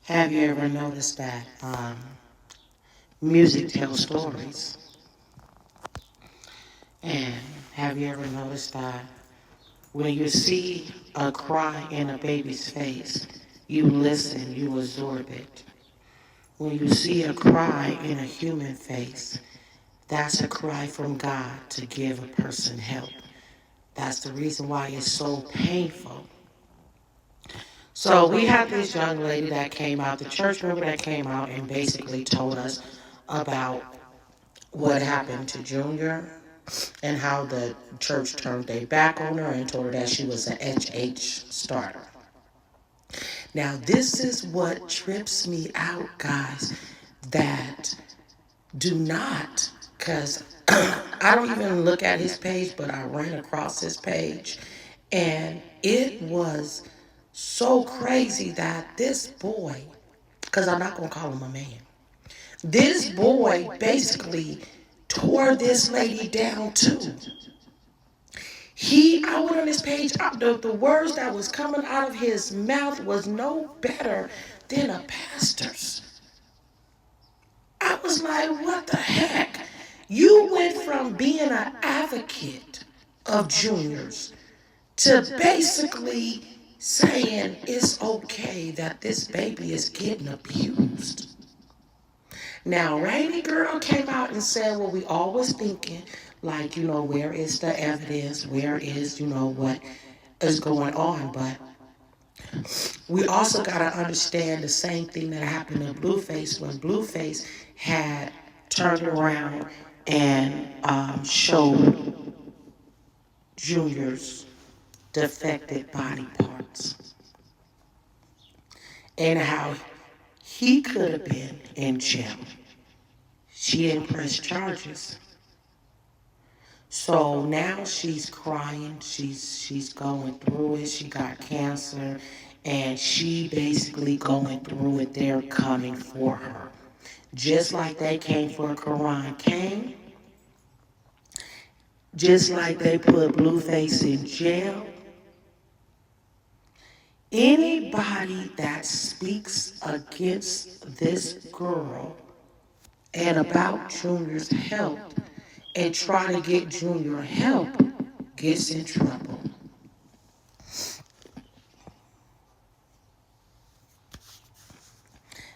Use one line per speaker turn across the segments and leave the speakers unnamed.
Have you ever noticed that music tells stories? And have you ever noticed that when you see a cry in a baby's face, you listen, you absorb it. When you see a cry in a human face, that's a cry from God to give a person help. That's the reason why it's so painful. So we had this young lady that came out, the church member that came out and basically told us about what happened to Junior and how the church turned their back on her and told her that she was an HH starter. Now, this is what trips me out, guys, that do not, because I don't even look at his page, but I ran across his page, and it was so crazy that this boy, because I'm not going to call him a man, this boy basically tore this lady down too. I went on his page, the words that was coming out of his mouth was no better than a pastor's. I was like, what the heck? You went from being an advocate of juniors to basically saying it's okay that this baby is getting abused. Now, Rainy Girl came out and said what we always thinking, like, where is the evidence? Where is, what is going on? But we also got to understand the same thing that happened to Blueface when Blueface had turned around and showed Junior's defected body parts and how he could have been in jail. She didn't press charges. So now she's crying, she's going through it, she got cancer, and she basically going through it, they're coming for her. Just like they came for Karan Kane, just like they put Blueface in jail. Anybody that speaks against this girl and about Junior's help and try to get Junior help gets in trouble.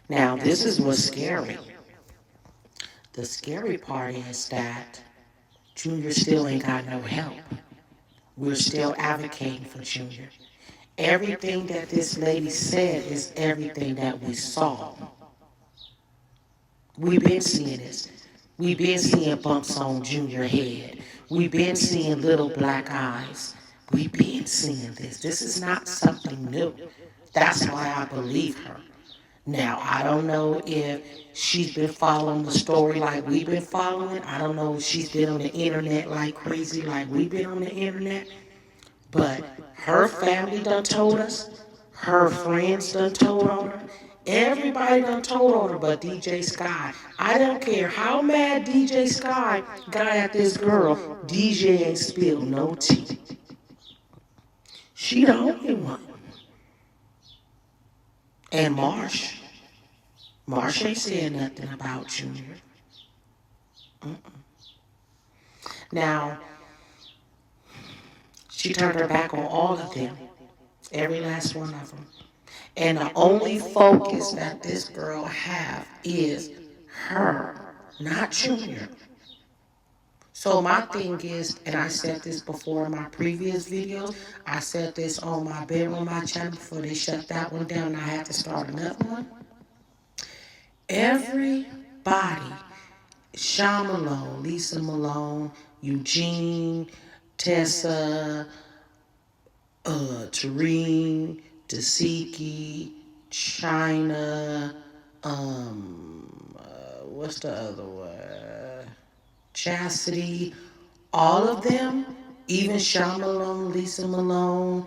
Now, this is what's scary. The scary part is that Junior still ain't got no help. We're still advocating for Junior. Everything that this lady said is everything that we saw. We've been seeing this. We've been seeing bumps on Junior head. We've been seeing little black eyes. We've been seeing this. This is not something new. That's why I believe her. Now, I don't know if she's been following the story like we've been following. I don't know if she's been on the internet like crazy like we've been on the internet. But her family done told us. Her friends done told on her. Everybody done told on her but DJ Sky. I don't care how mad DJ Sky got at this girl. DJ ain't spilled no tea. She the only one. And Marsh ain't saying nothing about Junior. Now, she turned her back on all of them. Every last one of them. And the only focus that this girl have is her, not Junior. So my thing is, and I said this before in my previous videos, I said this on my bedroom, my channel before they shut that one down and I had to start another one. Everybody, Sean Malone, Lisa Malone, Eugene, Tessa, Tareen, Tasiki, China, what's the other one? Chastity, all of them, even Sean Malone, Lisa Malone,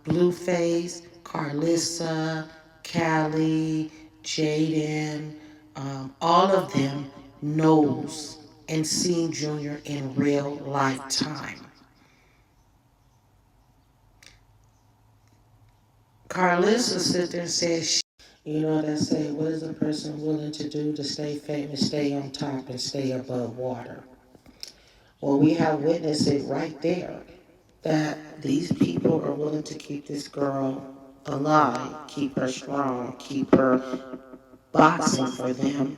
Blueface, Carlissa, Callie, Jaden, all of them knows and seen Junior in real lifetime. Carlissa sit there and says You know what I say? What is a person willing to do to stay famous, stay on top, and stay above water? Well, we have witnessed it right there that these people are willing to keep this girl alive, keep her strong, keep her boxing for them.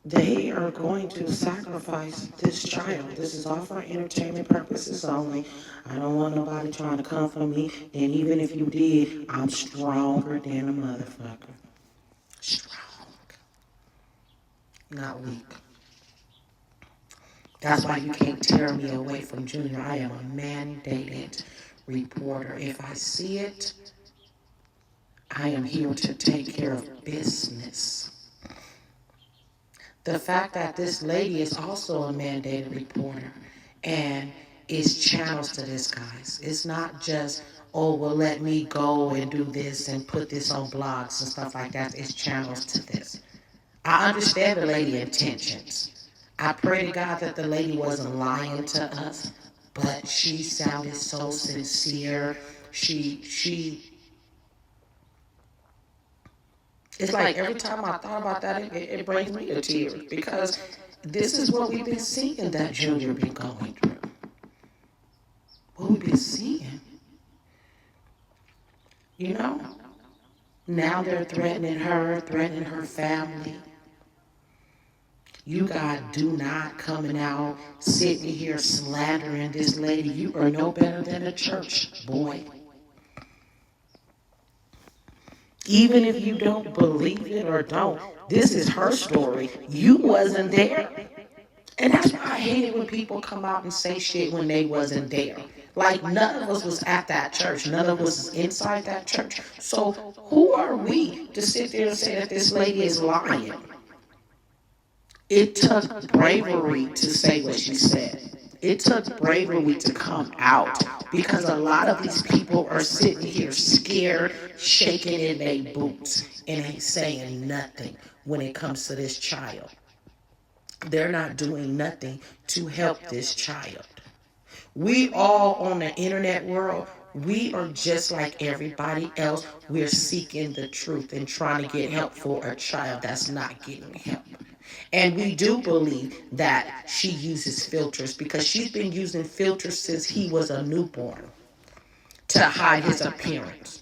They are going to sacrifice this child. This is all for entertainment purposes only. I don't want nobody trying to come for me. And even if you did, I'm stronger than a motherfucker. Strong, not weak. That's why you can't tear me away from Junior. I am a mandated reporter. If I see it, I am here to take care of business. The fact that this lady is also a mandated reporter and is channels to this, guys. It's not just, oh, well, let me go and do this and put this on blogs and stuff like that. It's channels to this. I understand the lady intentions. I pray to God that the lady wasn't lying to us, but she sounded so sincere. It's like every time I thought about that, it brings me to tears because this is what we've been seeing that Junior been going through. What we've been seeing. You know? Now they're threatening her family. You got do not coming out, sitting here slandering this lady. You are no better than a church boy. Even if you don't believe it or don't, this is her story. You wasn't there. And that's why I hate it when people come out and say shit when they wasn't there. Like, none of us was at that church. None of us is inside that church. So who are we to sit there and say that this lady is lying? It took bravery to say what she said. It took bravery to come out because a lot of these people are sitting here scared, shaking in their boots, and ain't saying nothing when it comes to this child. They're not doing nothing to help this child. We all on the internet world, we are just like everybody else. We're seeking the truth and trying to get help for a child that's not getting help. And we do believe that she uses filters because she's been using filters since he was a newborn to hide his appearance.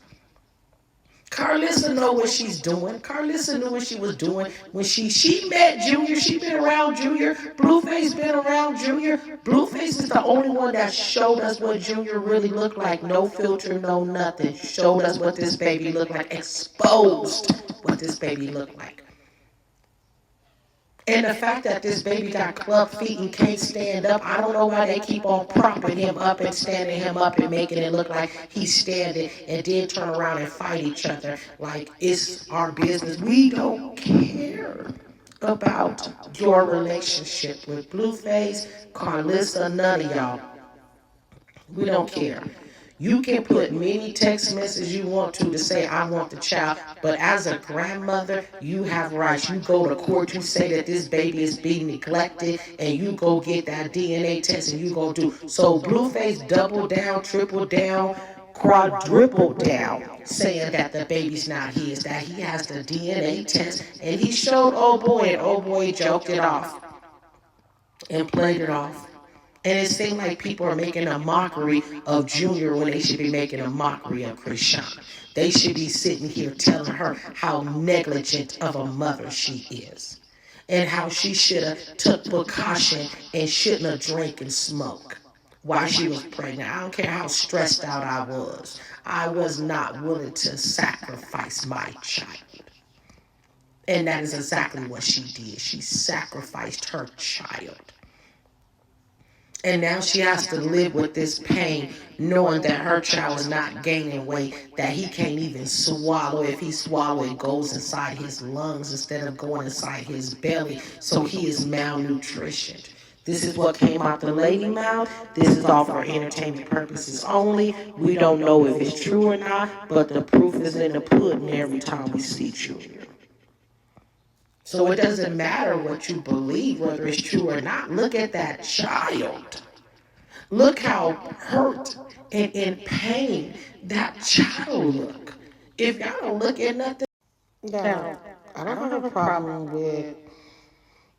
Carlissa know what she's doing. Carlissa knew what she was doing when she met Junior. She been around Junior. Blueface been around Junior. Blueface is the only one that showed us what Junior really looked like. No filter, no nothing. Showed us what this baby looked like. Exposed what this baby looked like. And the fact that this baby got club feet and can't stand up, I don't know why they keep on propping him up and standing him up and making it look like he's standing and then turn around and fight each other like it's our business. We don't care about your relationship with Blueface, Carlissa, none of y'all. We don't care. You can put many text messages you want to say, I want the child. But as a grandmother, you have rights. You go to court, you say that this baby is being neglected, and you go get that DNA test and you go do. So Blueface double down, triple down, quadruple down, saying that the baby's not his, that he has the DNA test. And he showed old boy, and old boy joked it off and played it off. And it seemed like people are making a mockery of Junior when they should be making a mockery of Krishan. They should be sitting here telling her how negligent of a mother she is. And how she should have took precaution and shouldn't have drank and smoked while she was pregnant. I don't care how stressed out I was. I was not willing to sacrifice my child. And that is exactly what she did. She sacrificed her child. And now she has to live with this pain, knowing that her child is not gaining weight, that he can't even swallow. If he swallows, it goes inside his lungs instead of going inside his belly. So he is malnutrition. This is what came out the lady mouth. This is all for entertainment purposes only. We don't know if it's true or not, but the proof is in the pudding every time we see Junior. So it doesn't matter what you believe, whether it's true or not. Look at that child. Look how hurt and in pain that child look. If y'all don't look at nothing, Now, I don't have a problem with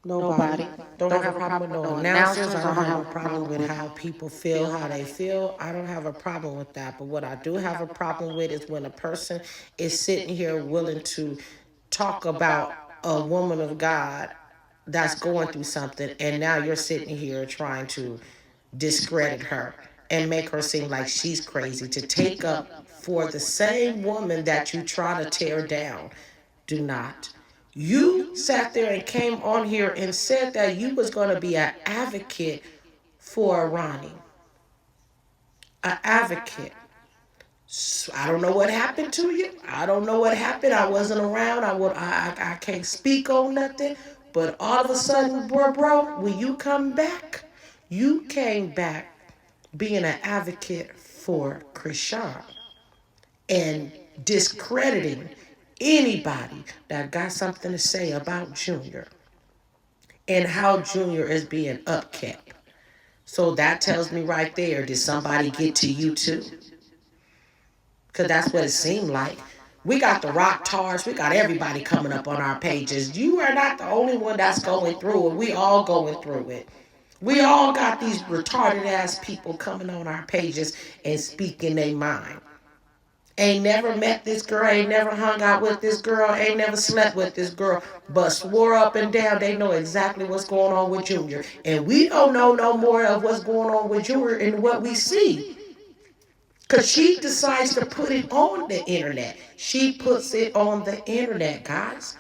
nobody. Don't have a problem with no announcers. I don't have a problem with how people feel, how they feel. I don't have a problem with that. But what I do have a problem with is when a person is sitting here willing to talk about a woman of God that's going through something, and now you're sitting here trying to discredit her and make her seem like she's crazy to take up for the same woman that you try to tear down. Do not. You sat there and came on here and said that you was going to be an advocate for Ronnie. An advocate. So I don't know what happened to you. I don't know what happened. I wasn't around. I can't speak on nothing. But all of a sudden, bro, when you come back, you came back being an advocate for Krishan and discrediting anybody that got something to say about Junior and how Junior is being upkept. So that tells me right there, did somebody get to you too? Because that's what it seemed like. We got the rock tars. We got everybody coming up on our pages. You are not the only one that's going through it. We all going through it. We all got these retarded ass people coming on our pages and speaking their mind. Ain't never met this girl, ain't never hung out with this girl, ain't never slept with this girl, but swore up and down they know exactly what's going on with Junior. And we don't know no more of what's going on with Junior in what we see. Because she decides to put it on the internet. She puts it on the internet, guys.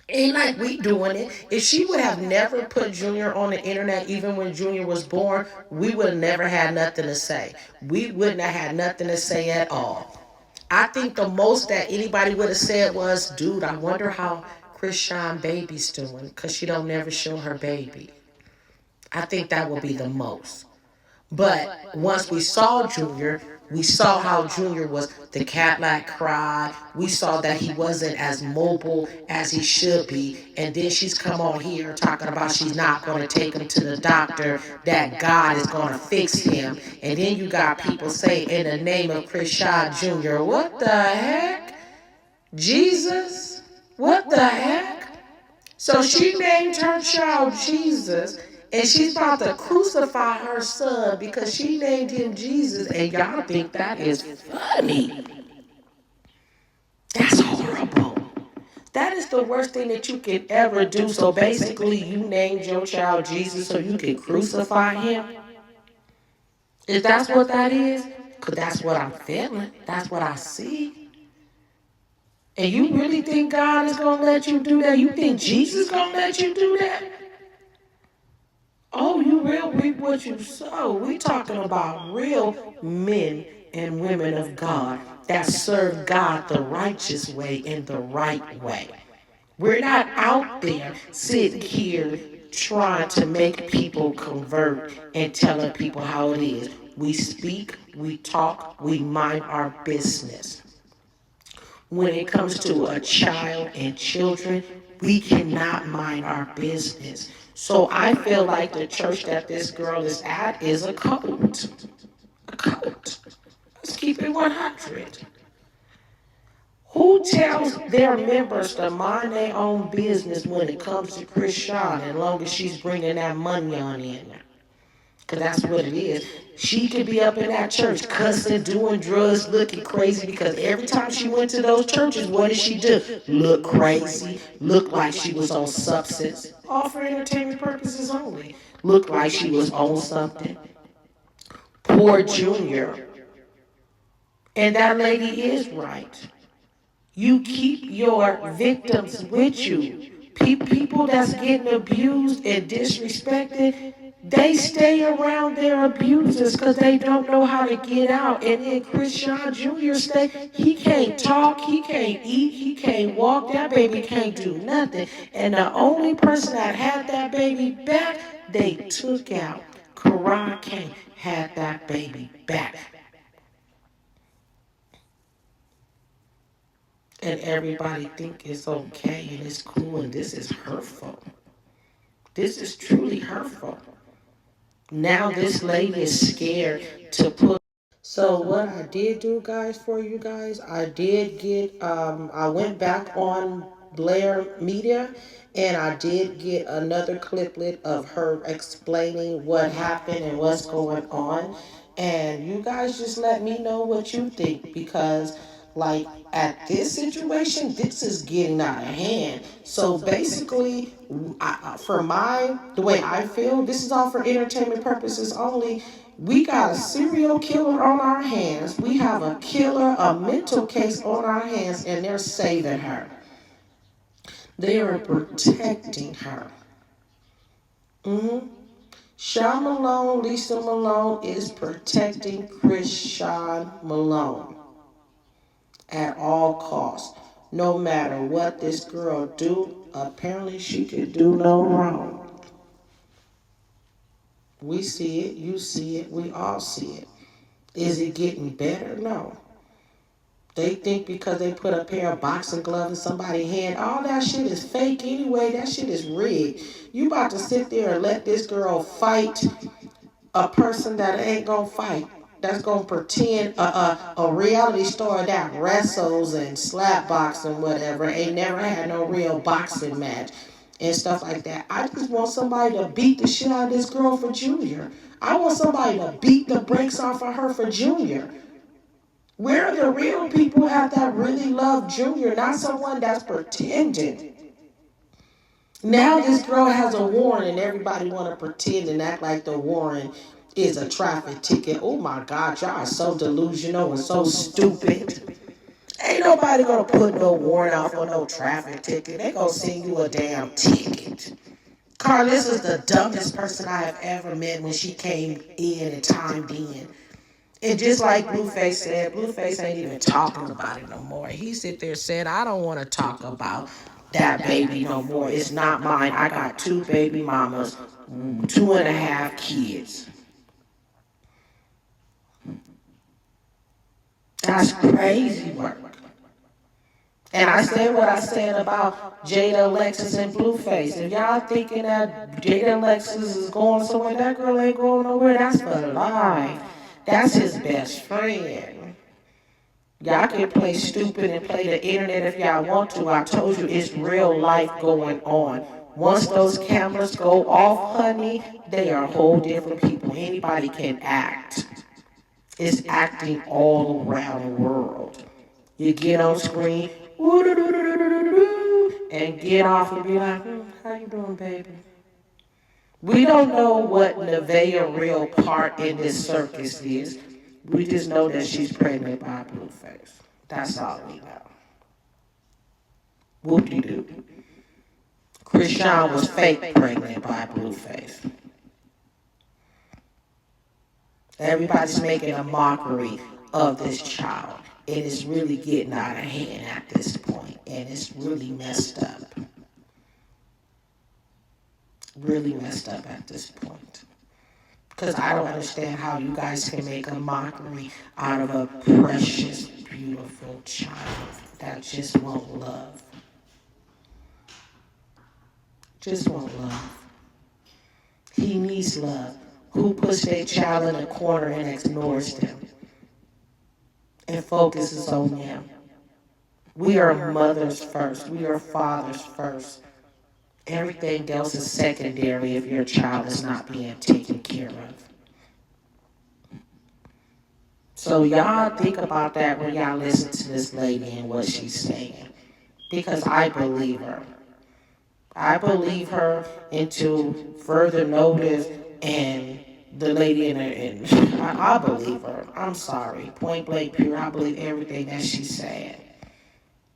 Ain't like we doing it. If she would have never put Junior on the internet, even when Junior was born, we would have never had nothing to say. We wouldn't have had nothing to say at all. I think the most that anybody would have said was, dude, I wonder how Krishan baby's doing, because she don't never show her baby. I think that would be the most. But once we saw Junior, we saw how Junior was the cat like cried. We saw that he wasn't as mobile as he should be. And then she's come on here talking about she's not going to take him to the doctor, that God is going to fix him. And then you got people saying, in the name of Krishan Jr., what the heck? Jesus? What the heck? So she named her child Jesus. And she's about to crucify her son because she named him Jesus. And y'all think that is funny. That's horrible. That is the worst thing that you can ever do. So basically, you named your child Jesus so you can crucify him? If that's what that is, because that's what I'm feeling. That's what I see. And you really think God is going to let you do that? You think Jesus is going to let you do that? Oh, you real reap what you sow. We talking about real men and women of God that serve God the righteous way and the right way. We're not out there sitting here trying to make people convert and telling people how it is. We speak, we talk, we mind our business. When it comes to a child and children, we cannot mind our business. So I feel like the church that this girl is at is a cult. A cult. Let's keep it 100. Who tells their members to mind their own business when it comes to Krishan, as long as she's bringing that money on in there? Because that's what it is. She could be up in that church cussing, doing drugs, looking crazy, because every time she went to those churches, what did she do? Look crazy, look like she was on substance, all for entertainment purposes only. Look like she was on something. Poor Junior. And that lady is right. You keep your victims with you. People that's getting abused and disrespected, they stay around their abusers because they don't know how to get out. And then Krishan Jr. stay, he can't talk, he can't eat, he can't walk. That baby can't do nothing. And the only person that had that baby back, they took out. Quran can't have that baby back. And everybody think it's okay and it's cool, and this is hurtful. This is truly hurtful. Now this lady is scared to put So what I did do, guys, for you guys, I did get, I went back on Blair Media, and I did get another cliplet of her explaining what happened and what's going on. And you guys just let me know what you think, because like at this situation, this is getting out of hand. So basically, for the way I feel, this is all for entertainment purposes only. We got a serial killer on our hands. We have a killer, a mental case on our hands, and they're saving her. They are protecting her. Mm-hmm. Sean Malone, Lisa Malone is protecting Christian Malone at all costs. No matter what this girl do, apparently she could do no wrong. We see it, you see it, we all see it. Is it getting better? No. They think because they put a pair of boxing gloves in somebody's hand, all that shit is fake anyway. That shit is rigged. You about to sit there and let this girl fight a person that ain't gonna fight. That's gonna pretend a reality star that wrestles and slap box and whatever ain't never had no real boxing match and stuff like that. I just want somebody to beat the shit out of this girl for Junior. I want somebody to beat the brakes off of her for Junior. Where are the real people at that really love Junior, not someone that's pretending? Now this girl has a warrant and everybody want to pretend and act like the warrant is a traffic ticket. Oh my God, y'all are so delusional and so stupid. Ain't nobody gonna put no warrant out for no traffic ticket. They gonna send you a damn ticket. Carlos is the dumbest person I have ever met when she came in and timed in. And just like Blueface said, Blueface ain't even talking about it no more. He sit there and said, I don't want to talk about that baby no more. It's not mine. I got 2 baby mamas, 2.5 kids. That's crazy work. And I said what I said about Jada, Alexis, and Blueface. If y'all thinking that Jada, Alexis is going somewhere, that girl ain't going nowhere. That's for life. That's his best friend. Y'all can play stupid and play the internet if y'all want to. I told you it's real life going on. Once those cameras go off, honey, they are whole different people. Anybody can act. It's acting all around the world. You get on screen, and get off and be like, how you doing, baby? We don't know what Nevaeh's real part in this circus is. We just know that she's pregnant by Blueface. That's all we know. Whoop-de-doo. Christian was fake pregnant by Blueface. Everybody's making a mockery of this child. It is really getting out of hand at this point, and it's really messed up. Really messed up at this point. Because I don't understand how you guys can make a mockery out of a precious, beautiful child that just won't love. Just won't love. He needs love. Who puts their child in a corner and ignores them and focuses on them? We are mothers first. We are fathers first. Everything else is secondary if your child is not being taken care of. So y'all think about that when y'all listen to this lady and what she's saying. Because I believe her. I believe her until further notice, and the lady I believe her. I'm sorry. Point blank pure. I believe everything that she said.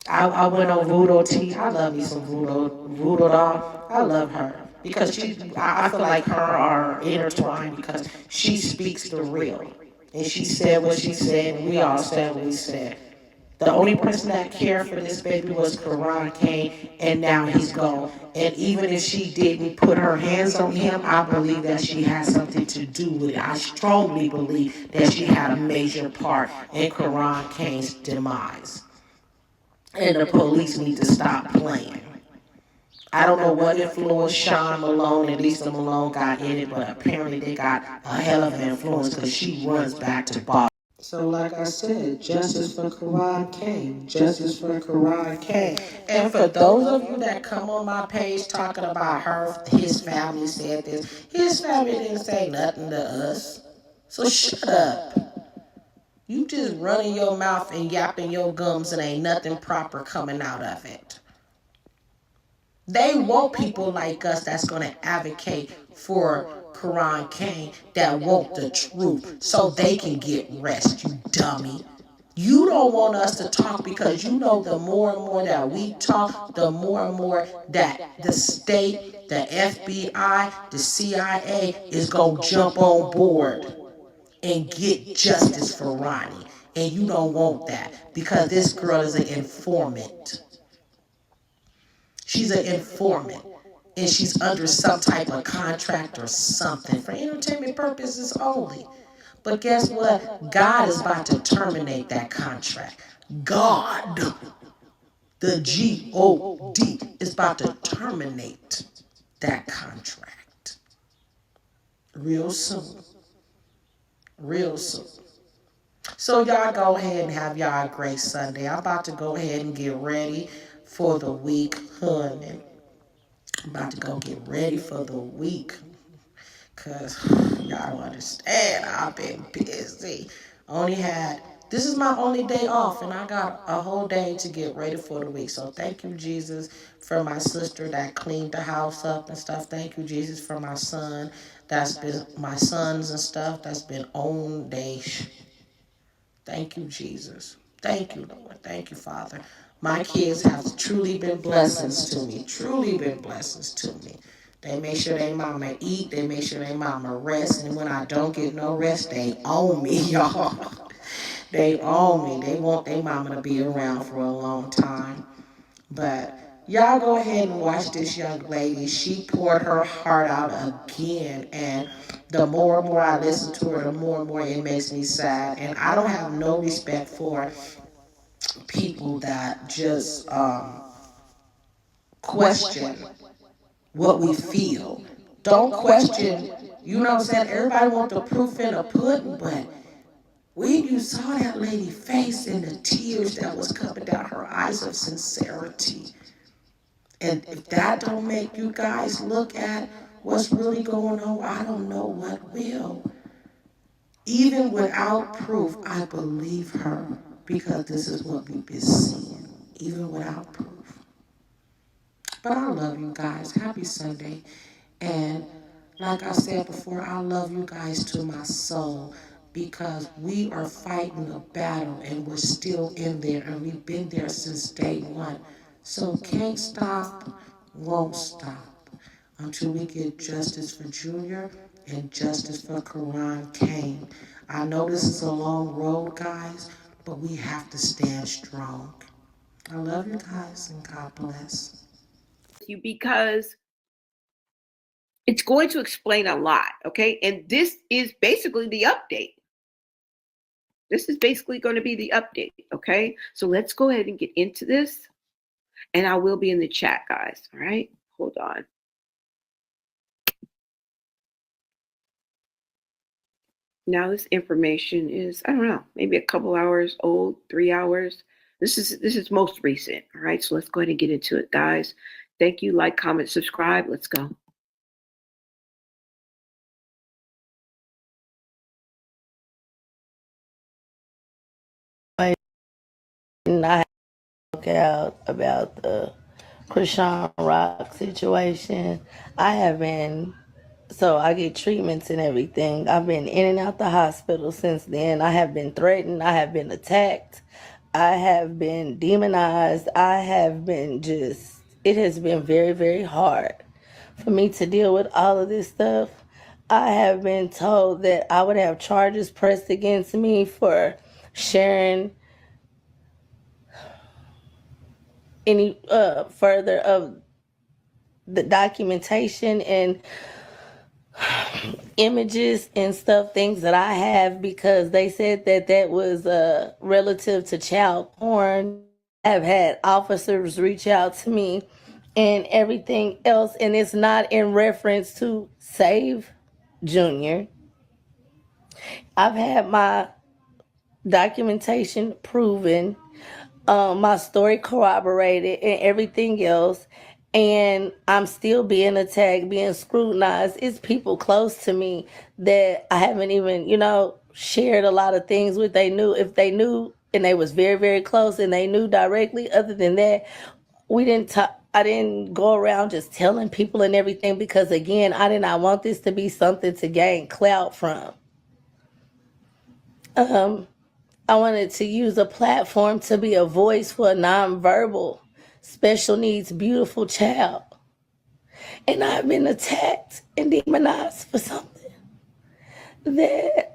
I went on Voodoo T. I love me some Voodoo doll. I love her. Because I feel like her are intertwined because she speaks the real. And she said what she said, and we all said what we said. The only person that cared for this baby was Karan Kane, and now he's gone. And even if she didn't put her hands on him, I believe that she had something to do with it. I strongly believe that she had a major part in Karan Kane's demise. And the police need to stop playing. I don't know what influence Sean Malone and Lisa Malone got in it, but apparently they got a hell of an influence because she runs back to Boston. So like I said, justice for Karan came. Justice for Karan came. And for those of you that come on my page talking about his family said this, his family didn't say nothing to us. So shut up. You just running your mouth and yapping your gums and ain't nothing proper coming out of it. They want people like us that's going to advocate for Quran Kane, that want the truth so they can get rest, you dummy. You don't want us to talk because you know the more and more that we talk, the more and more that the state, the FBI, the CIA is going to jump on board and get justice for Ronnie. And you don't want that because this girl is an informant. She's an informant. And she's under some type of contract or something for entertainment purposes only. But guess what? God is about to terminate that contract. God, the G-O-D, is about to terminate that contract. Real soon. Real soon. So y'all go ahead and have y'all a great Sunday. I'm about to go ahead and get ready for the week, honey. I'm about to go get ready for the week. Cause y'all don't understand, I've been busy. This is my only day off, and I got a whole day to get ready for the week. So thank you, Jesus, for my sister that cleaned the house up and stuff. Thank you, Jesus, for my son, my sons and stuff that's been on day. Thank you, Jesus. Thank you, Lord. Thank you, Father. My kids have truly been blessings to me. Truly been blessings to me. They make sure they mama eat. They make sure they mama rest. And when I don't get no rest, they own me, y'all. They own me. They want their mama to be around for a long time. But y'all go ahead and watch this young lady. She poured her heart out again. And the more and more I listen to her, the more and more it makes me sad. And I don't have no respect for people that just question what we feel. Don't question, you know what I'm saying? Everybody want the proof in the pudding, but when you saw that lady face and the tears that was coming down her eyes of sincerity, and if that don't make you guys look at what's really going on, I don't know what will. Even without proof, I believe her because this is what we've been seeing, even without proof. But I love you guys. Happy Sunday. And like I said before, I love you guys to my soul because we are fighting a battle and we're still in there and we've been there since day one. So can't stop, won't stop until we get justice for Junior and justice for Karan Kane. I know this is a long road, guys, but we have to stand strong. I love you guys and God bless.
Because it's going to explain a lot, okay? And this is basically the update. This is basically going to be the update, okay? So let's go ahead and get into this. And I will be in the chat, guys, all right? Hold on. Now this information is, I don't know, maybe a couple hours old, 3 hours. This is most recent, all right? So let's go ahead and get into it, guys. Thank you. Like, comment, subscribe. Let's go.
And I spoke out about the Krishan Rock situation. So I get treatments and everything. I've been in and out the hospital since then. I have been threatened. I have been attacked. I have been demonized. It has been very, very hard for me to deal with all of this stuff. I have been told that I would have charges pressed against me for sharing any further of the documentation and images and stuff, things that I have, because they said that was relative to child porn. I've had officers reach out to me and everything else, and it's not in reference to Save Junior. I've had my documentation proven, my story corroborated, and everything else. And I'm still being attacked, being scrutinized. It's people close to me that I haven't even, shared a lot of things with. They knew, if they knew, and they was very, very close, and they knew directly. Other than that, we didn't talk. I didn't go around just telling people and everything, because again, I did not want this to be something to gain clout from. I wanted to use a platform to be a voice for a nonverbal, special needs, beautiful child. And I've been attacked and demonized for something that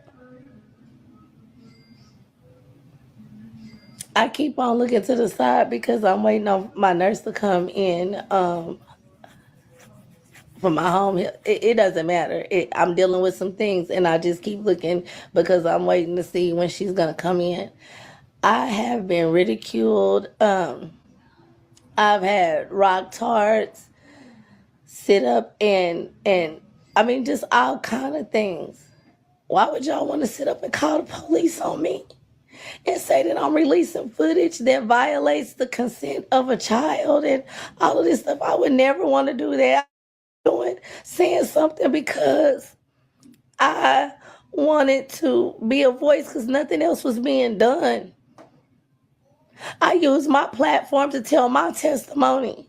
I keep on looking to the side, because I'm waiting on my nurse to come in from my home. It doesn't matter. I'm dealing with some things, and I just keep looking because I'm waiting to see when she's going to come in. I have been ridiculed. I've had rock tards sit up and I mean, just all kind of things. Why would y'all want to sit up and call the police on me and say that I'm releasing footage that violates the consent of a child and all of this stuff? I would never want to do that. Saying something because I wanted to be a voice because nothing else was being done. I use my platform to tell my testimony.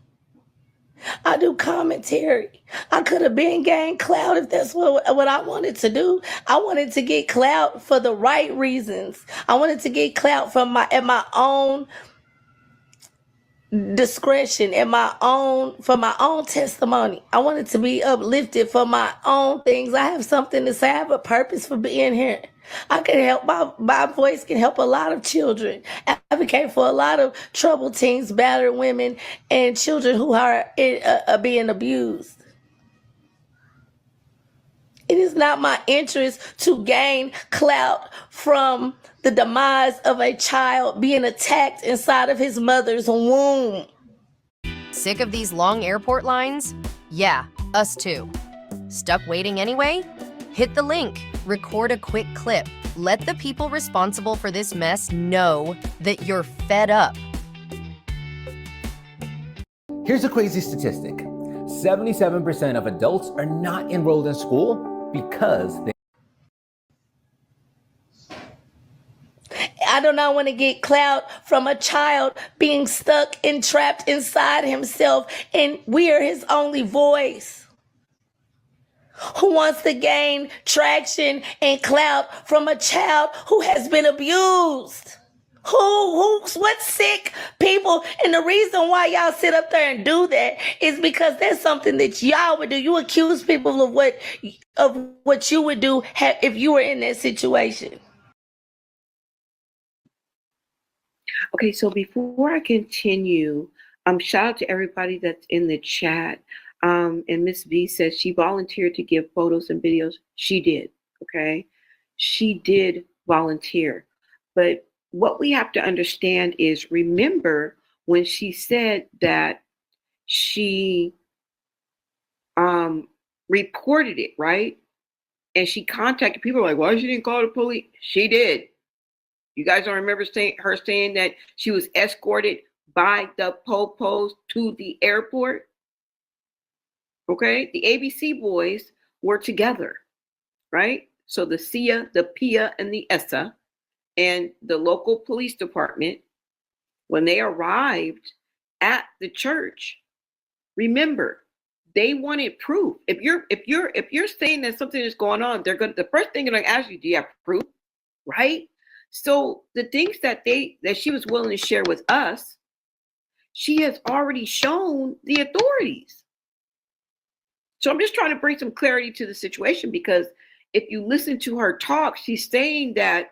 I do commentary. I could have been gained clout if that's what I wanted to do. I wanted to get clout for the right reasons. I wanted to get clout from at my own discretion, for my own testimony. I wanted to be uplifted for my own things. I have something to say. I have a purpose for being here. I can help. My voice can help a lot of children. Advocate for a lot of troubled teens, battered women, and children who are being abused. It is not my interest to gain clout from the demise of a child being attacked inside of his mother's womb.
Sick of these long airport lines? Yeah, us too. Stuck waiting anyway? Hit the link, record a quick clip. Let the people responsible for this mess know that you're fed up.
Here's a crazy statistic. 77% of adults are not enrolled in school because
I do not want to get clout from a child being stuck and trapped inside himself, and we are his only voice. Who wants to gain traction and clout from a child who has been abused? What sick people? And the reason why y'all sit up there and do that is because that's something that y'all would do. You accuse people of what you would do if you were in that situation.
Okay, so before I continue, shout out to everybody that's in the chat. And Miss V says she volunteered to give photos and videos. She did, okay? She did volunteer. But what we have to understand is, remember when she said that she reported it, right? And she contacted people like, why she didn't call the police? She did. You guys don't remember her saying that she was escorted by the popos to the airport? Okay, the ABC boys were together, right? So the SIA, the PIA, and the ESSA, and the local police department, when they arrived at the church, remember, they wanted proof. If you're saying that something is going on, the first thing they're gonna ask you, do you have proof? Right? So the things that she was willing to share with us, she has already shown the authorities. So I'm just trying to bring some clarity to the situation, because if you listen to her talk, she's saying that,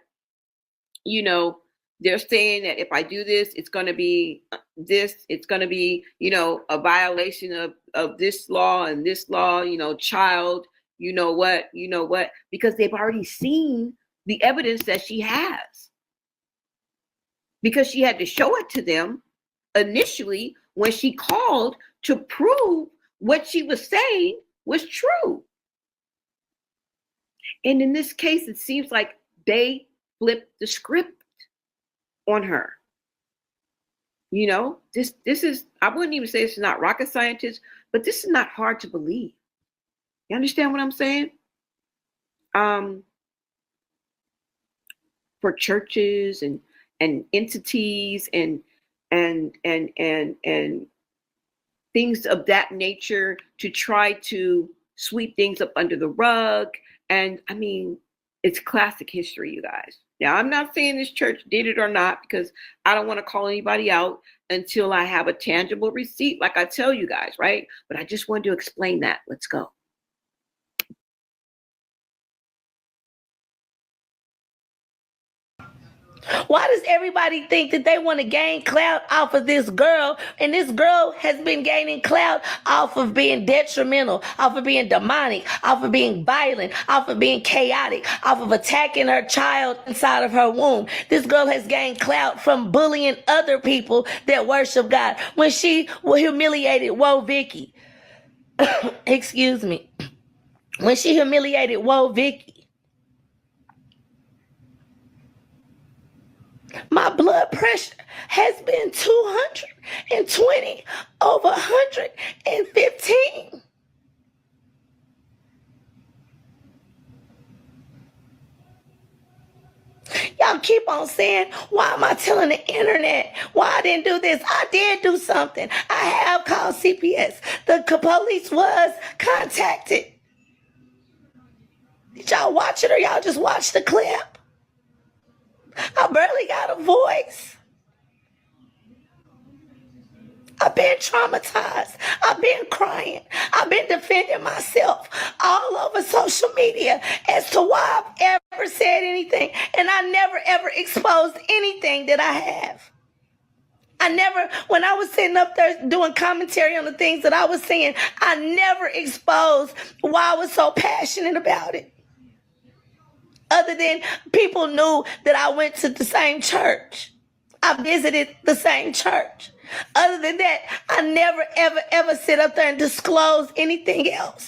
they're saying that if I do this, it's going to be this, it's going to be, a violation of this law and this law, child, what, because they've already seen the evidence that she has. Because she had to show it to them initially when she called to prove what she was saying was true. And in this case, it seems like they flipped the script on her. You know, this is, I wouldn't even say this is not rocket scientist, but this is not hard to believe. You understand what I'm saying? For churches and entities and things of that nature to try to sweep things up under the rug. And I mean, it's classic history, you guys. Now, I'm not saying this church did it or not, because I don't want to call anybody out until I have a tangible receipt, like I tell you guys, right? But I just wanted to explain that. Let's go.
Why does everybody think that they want to gain clout off of this girl? And this girl has been gaining clout off of being detrimental, off of being demonic, off of being violent, off of being chaotic, off of attacking her child inside of her womb. This girl has gained clout from bullying other people that worship God. When she humiliated Woe Vicky, excuse me, when she humiliated Woe Vicky, my blood pressure has been 220 over 115. Y'all keep on saying, why am I telling the internet? Why I didn't do this? I did do something. I have called CPS. The police was contacted. Did y'all watch it or y'all just watch the clip? I barely got a voice. I've been traumatized. I've been crying. I've been defending myself all over social media as to why I've ever said anything. And I never, ever exposed anything that I have. I never, when I was sitting up there doing commentary on the things that I was saying, I never exposed why I was so passionate about it. Other than people knew that I went to the same church. I visited the same church. Other than that, I never, ever, ever sit up there and disclose anything else.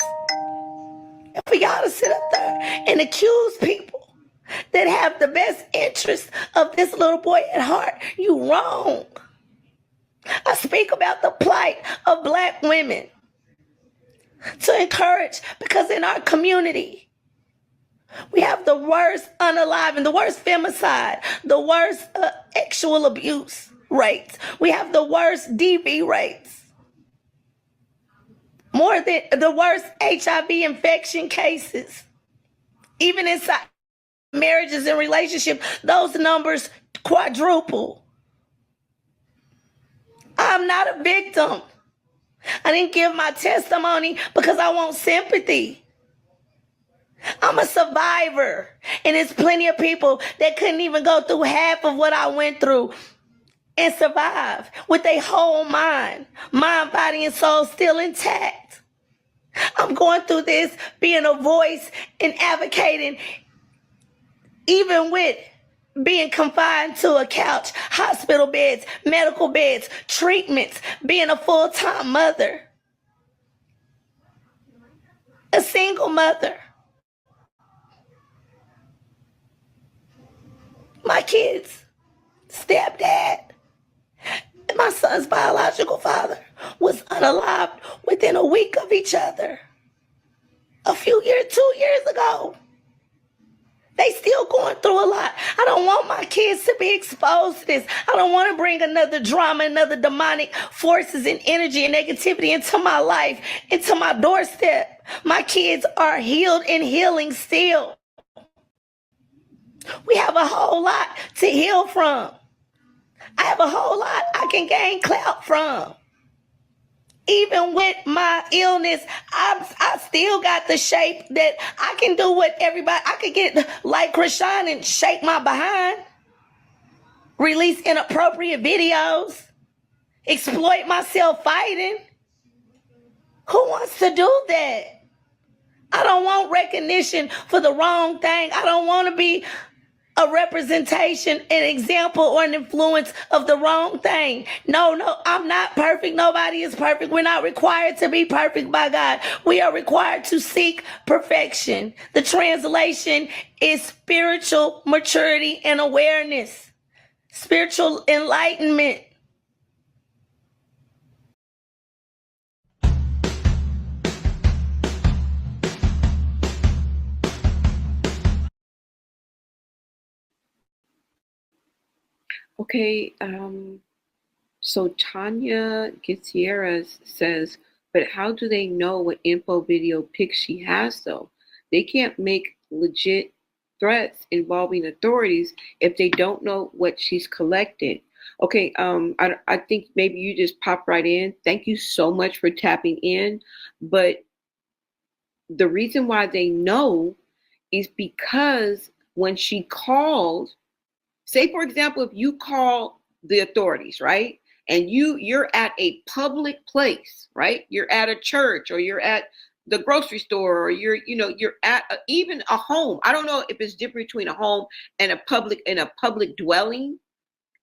And for y'all to sit up there and accuse people that have the best interest of this little boy at heart, you wrong. I speak about the plight of Black women to encourage, because in our community, we have the worst unaliving, the worst femicide, the worst sexual abuse rates. We have the worst DV rates. More than the worst HIV infection cases. Even inside marriages and relationships, those numbers quadruple. I'm not a victim. I didn't give my testimony because I want sympathy. I'm a survivor, and there's plenty of people that couldn't even go through half of what I went through and survive with their whole mind, body, and soul still intact. I'm going through this, being a voice and advocating, even with being confined to a couch, hospital beds, medical beds, treatments, being a full-time mother, a single mother. My kids' stepdad and my son's biological father was unalived within a week of each other. 2 years ago. They still going through a lot. I don't want my kids to be exposed to this. I don't want to bring another drama, another demonic forces and energy and negativity into my life, into my doorstep. My kids are healed and healing still. We have a whole lot to heal from. I have a whole lot I can gain clout from. Even with my illness, I still got the shape that I can do what everybody, I could get like Krishan and shake my behind, release inappropriate videos, exploit myself fighting. Who wants to do that? I don't want recognition for the wrong thing. I don't want to be a representation, an example, or an influence of the wrong thing. No, I'm not perfect. Nobody is perfect. We're not required to be perfect by God. We are required to seek perfection. The translation is spiritual maturity and awareness. spiritual enlightenment.
Okay, so Tanya Gutierrez says, but how do they know what info video pics she has though? They can't make legit threats involving authorities if they don't know what she's collected. Okay, I think maybe you just popped right in. Thank you so much for tapping in. But the reason why they know is because when she called, say for example, if you call the authorities, right? And you're at a public place, right? You're at a church or you're at the grocery store or you're at even a home. I don't know if it's different between a home and a public dwelling.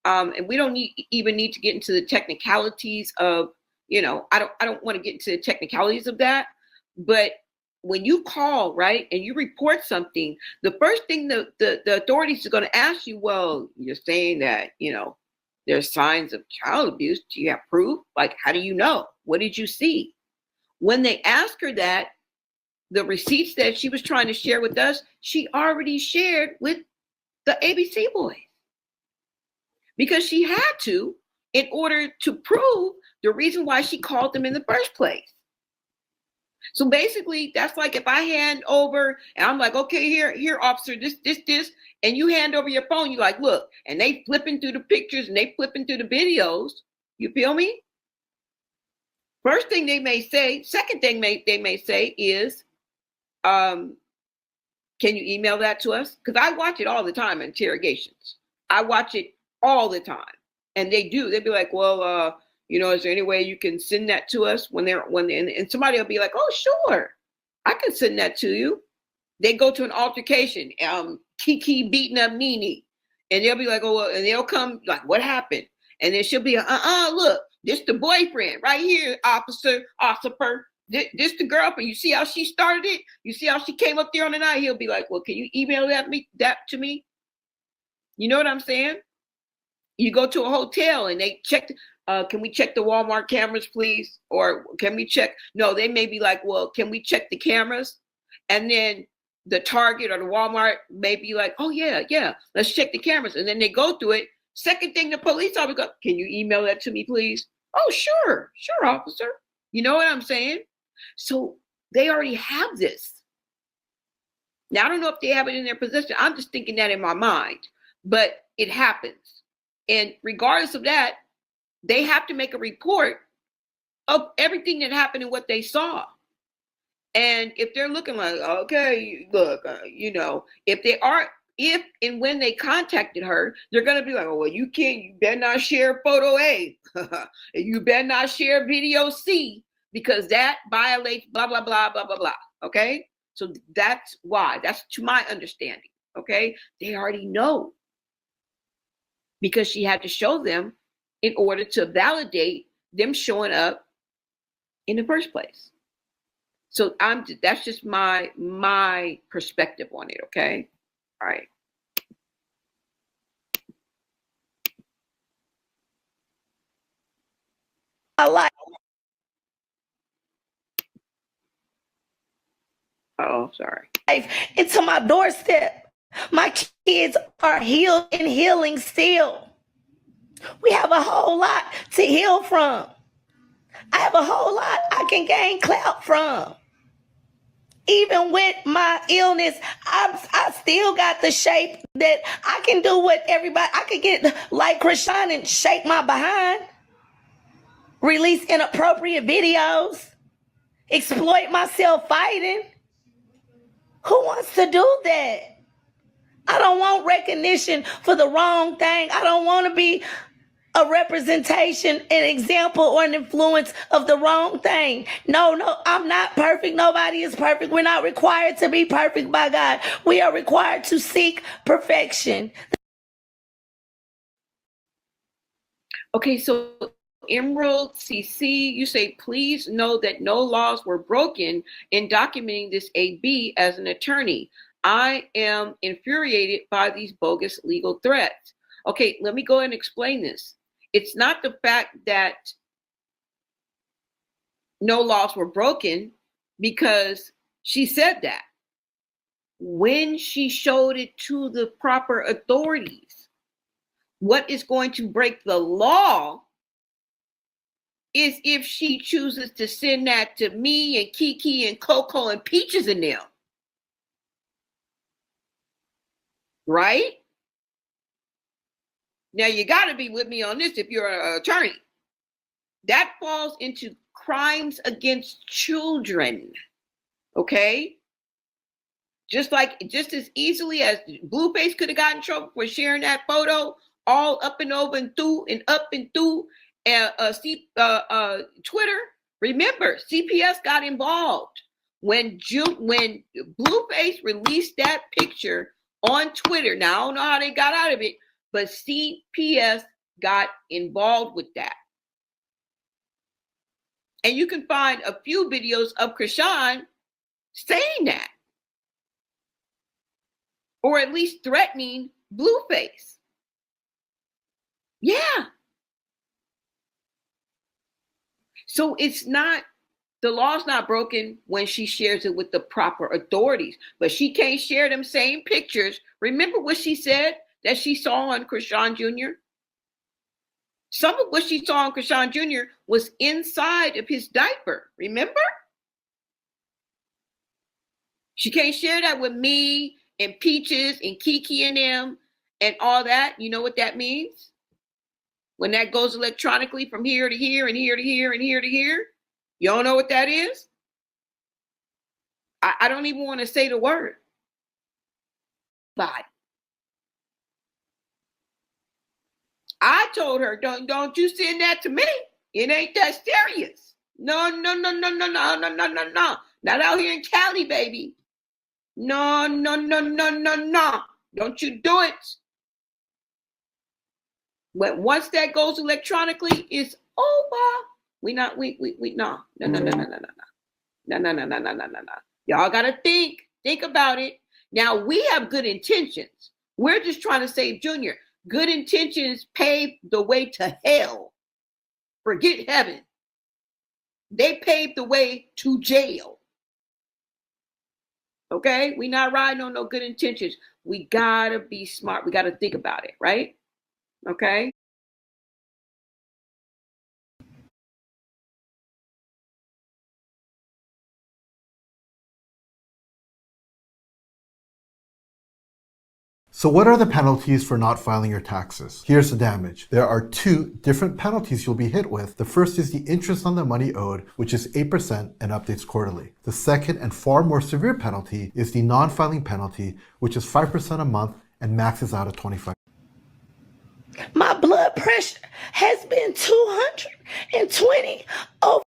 And we don't even need to get into the technicalities of, I don't want to get into the technicalities of that, but when you call, right, and you report something, the first thing the authorities are going to ask you, well, you're saying that, there's signs of child abuse. Do you have proof? Like, how do you know? What did you see? When they ask her that, the receipts that she was trying to share with us, she already shared with the ABC boys because she had to in order to prove the reason why she called them in the first place. So basically, that's like if I hand over and I'm like, okay, here, officer, this, and you hand over your phone, you're like, look, and they flipping through the pictures and they flipping through the videos. You feel me? First thing they may say, second thing they may say is, can you email that to us? Because I watch it all the time in interrogations. I watch it all the time. And they'd be like, well, is there any way you can send that to us and somebody will be like, oh, sure, I can send that to you. They go to an altercation, Kiki beating up Nene, and they'll be like, oh, well, and they'll come like, what happened? And then she'll be, look, this the boyfriend right here, officer. This the girlfriend. You see how she started it? You see how she came up there on the night? He'll be like, well, can you email that to me? You know what I'm saying? You go to a hotel and they check, can we check the Walmart cameras, please? Or can we check? No, they may be like, well, can we check the cameras? And then the Target or the Walmart may be like, oh, yeah, let's check the cameras. And then they go through it. Second thing, the police officer goes, can you email that to me, please? Oh, sure, officer. You know what I'm saying? So they already have this. Now, I don't know if they have it in their possession. I'm just thinking that in my mind, but it happens. And regardless of that, they have to make a report of everything that happened and what they saw. And if they're looking like, okay, look, if and when they contacted her, they're going to be like, oh, well, you better not share photo A. You better not share video C because that violates blah, blah, blah, blah, blah, blah. Okay. So that's why. That's to my understanding. Okay. They already know because she had to show them in order to validate them showing up in the first place. So that's just my perspective on it. Okay. All right.
I like.
Oh, sorry.
Into my doorstep. My kids are healed and healing still. We have a whole lot to heal from. I have a whole lot I can gain clout from. Even with my illness, I still got the shape that I can do what everybody, I could get like Krishan and shake my behind, release inappropriate videos, exploit myself fighting. Who wants to do that? I don't want recognition for the wrong thing. I don't want to be a representation, an example, or an influence of the wrong thing. No, I'm not perfect. Nobody is perfect. We're not required to be perfect by God. We are required to seek perfection.
Okay, so Emerald CC, you say, please know that no laws were broken in documenting this AB as an attorney. I am infuriated by these bogus legal threats. Okay, let me go ahead and explain this. It's not the fact that no laws were broken, because she said that when she showed it to the proper authorities. What is going to break the law is if she chooses to send that to me and Kiki and Coco and Peaches and them. Right? Now, you got to be with me on this if you're an attorney. That falls into crimes against children. Okay? Just as easily as Blueface could have gotten in trouble for sharing that photo, all up and over and through and up and through Twitter. Remember, CPS got involved when Blueface released that picture on Twitter. Now, I don't know how they got out of it, but CPS got involved with that. And you can find a few videos of Krishan saying that, or at least threatening Blueface. Yeah. So the law's not broken when she shares it with the proper authorities, but she can't share them same pictures. Remember what she said that she saw on Krishan Jr.? Some of what she saw on Krishan Jr. was inside of his diaper. Remember? She can't share that with me and Peaches and Kiki and them and all that. You know what that means? When that goes electronically from here to here and here to here and here to here, you don't know what that is? I don't even want to say the word. But I told her, don't you send that to me. It ain't that serious. No. Not out here in Cali, baby. No. Don't you do it. But once that goes electronically, it's over. No. Y'all gotta think about it. Now, we have good intentions. We're just trying to save Junior. Good intentions pave the way to hell. Forget heaven. They paved the way to jail. Okay? We're not riding on no good intentions. We gotta be smart. We gotta think about it, right? Okay?
So what are the penalties for not filing your taxes? Here's the damage. There are two different penalties you'll be hit with. The first is the interest on the money owed, which is 8% and updates quarterly. The second and far more severe penalty is the non-filing penalty, which is 5% a month and maxes out at 25.
My blood pressure has been 220 over